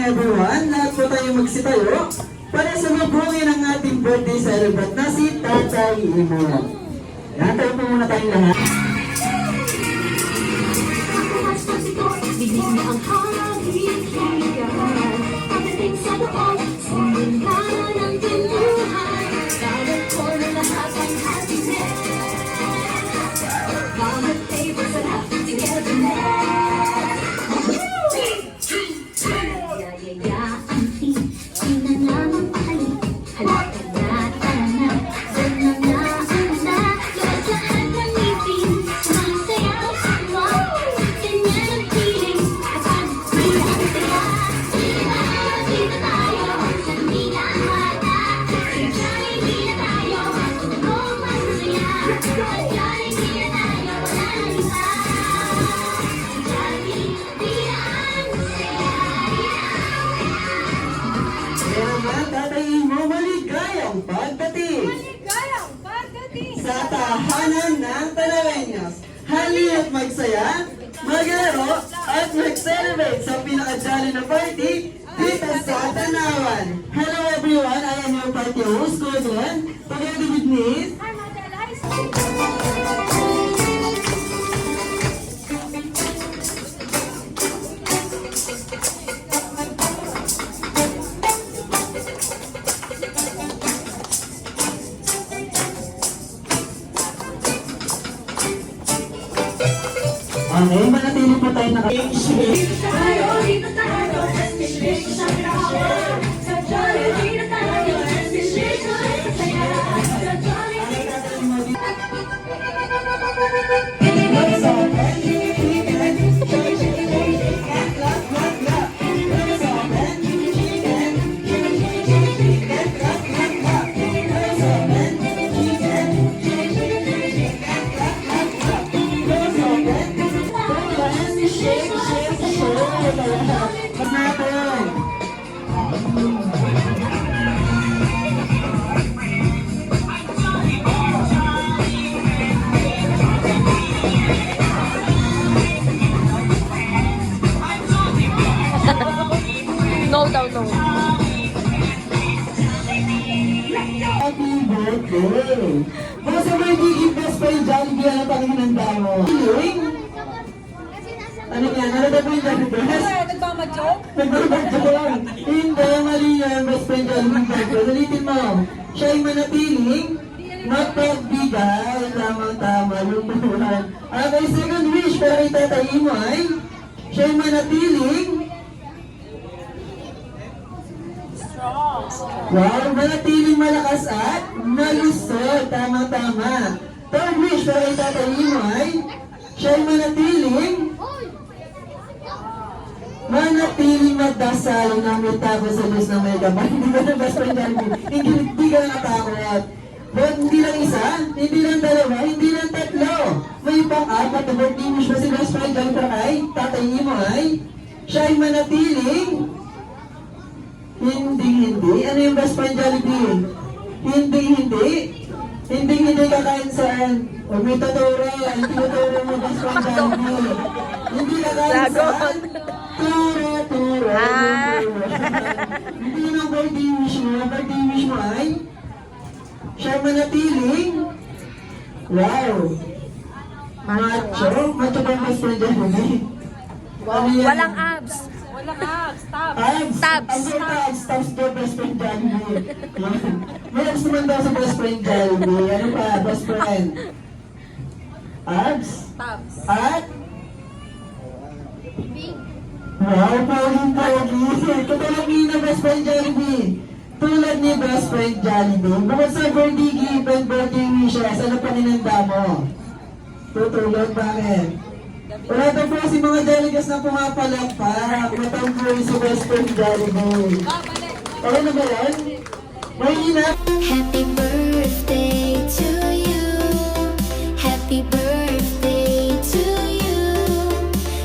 everyone. Lahat po tayo magsitayo para salubungin ang ating birthday celebrant na si Tatay Imo. Yan, tayo po muna tayong lahat. Bigyan mo ang halikan, pagdating sa doon, sundin ka ng tunduhan, bawat ko na lahat ang happiness, bawat table sa lahat togetherness. Yayayaan ina naman pahalik, halika na, tara na, doon na nauna, lahat ng ngipin, sumasayaw, wow, ganyan ang feeling, kapag may nakataya, dito tayo, hindi na ang bata, hindi na tayo, kung masaya, hindi na tayo, wala na iba, hindi na ang saya. Kaya naman, Tatay Imo, maligayang pagdating Maligayang pagdating sa tahanan ng Talaweños. Halina't magsaya, maglaro, at mag-celebrate sa pinaka-jolly na party dito sa Tanawan. Hello everyone, I am your party host, Gordon, together with Miss. Hi, Model Ice. Okay, manatili po tayo naka-shake. Tayo, dito tayo, shake sa tayo, sa jolly, dito tayo, shake sa saya, sa jolly, No daw, no. Happy birthday! Baka sa birthday gift best friend Jollibee, ano pang hinanda mo? Feeling? Ano yan? Ano daw po yung Jollibee? Nagmamajoke? Nagbabadyong. Hindi, mali yan. Best friend Jollibee birthday. Ulitin mo. Siya ay manatiling mapagbigay. Tamang-tama yung buwan. Okay, second wish para kay Tatay Imo ay siya ay manatiling wow, manatiling malakas at malusog. Tama-tama. Third wish para kay Tatay Imo ay siya ay manatiling magdasal na may tago sa Diyos na may gabay. Hindi ka na best friend Jollibee. Hindi ka nakatakot. But hindi lang isa, hindi lang dalawa, hindi lang tatlo. May pang-apat na birthday wish pa si best friend Jollibee para kay Tatay Imo ay siya ay manatiling hindi. Ano yung best friend Jollibee? Hindi kakain saan? O may taturo, hindi tuturo mo best friend Jollibee. Hindi kakain saan? Turo. Hindi yung birthday wish mo. Birthday wish mo ay siya manatiling wow. Macho ba yung best friend Jollibee? Ano yan? Walang abs. Walang abs, tab. Tabs. Tabs daw best friend Jollibee. May abs naman daw sa best friend Jollibee. Ano pa, best friend? Abs? Tabs. At? Wow, pogi. Katulad ni na best friend Jollibee. Tulad ni best friend Jollibee. Bukod sa birthday gift and birthday wishes, ano pa ninanda mo? Tutulog, bakit? Wala daw po kasi mga delegates na pumapalakpak. Matampoy si best friend Jollibee. Okay na ba yan? Mahina. Happy birthday to you. Happy birthday to you.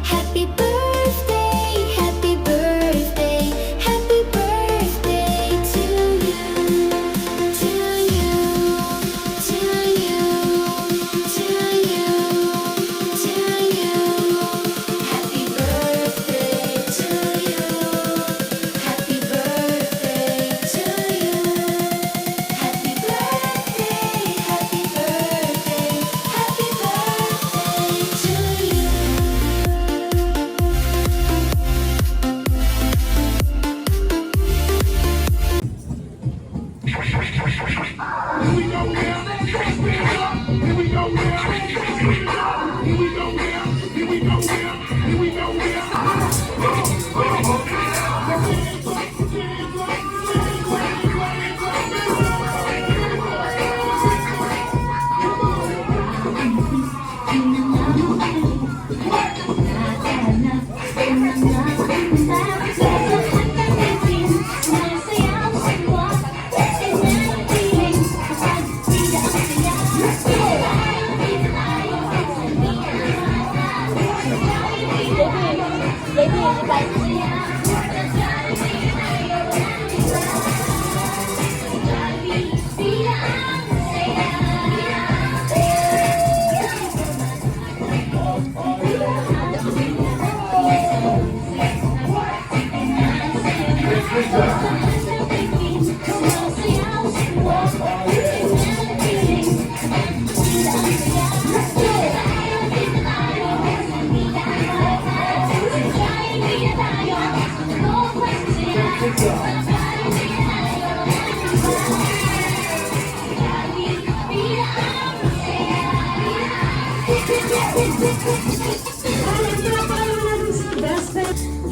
Happy birthday, happy birthday, happy birthday to you. To you, to you, to you, to you. Happy birthday to you.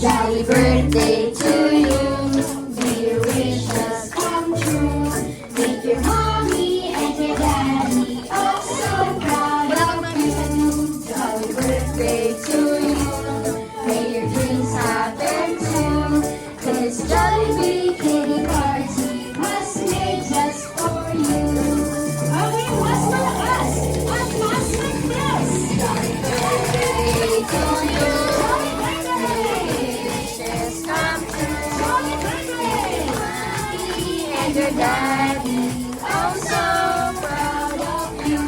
Jolly birthday to you, may your wishes come true. Make your mommy and your daddy all so proud of you. Jolly birthday to you, may your dreams happen too. This Jollibee kitty party was made just for you. Okay, mas malakas at mas ligtas. Jolly birthday to you. Jolly birthday. Wishes come true. Jolly birthday. Mommy and your daddy oh so proud of you.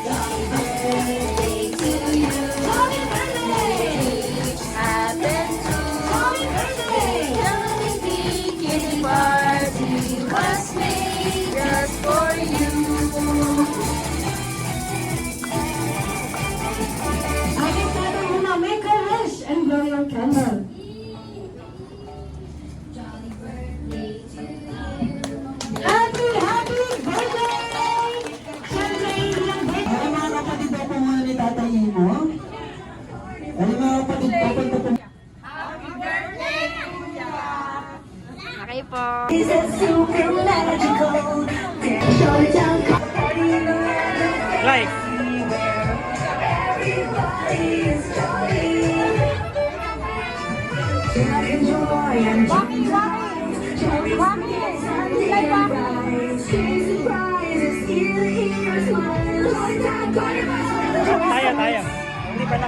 Jolly birthday to you. Jolly birthday. Which happened to Jolly birthday. Jollibee kitty party was made just for you. Aking tatay muna, make a wish and blow your candle. Happy birthday! Siyempre, ilang birthday. Alam mga kapatid ako muna ni Tatay Imo. Alam mga kapatid ko, punta po. Okay po. Is it super magical? Short down party Like. everybody is jolly. Enjoy and jolly rise. Jolly rise. Surprises, here, smile. Tayo. Hindi pa na.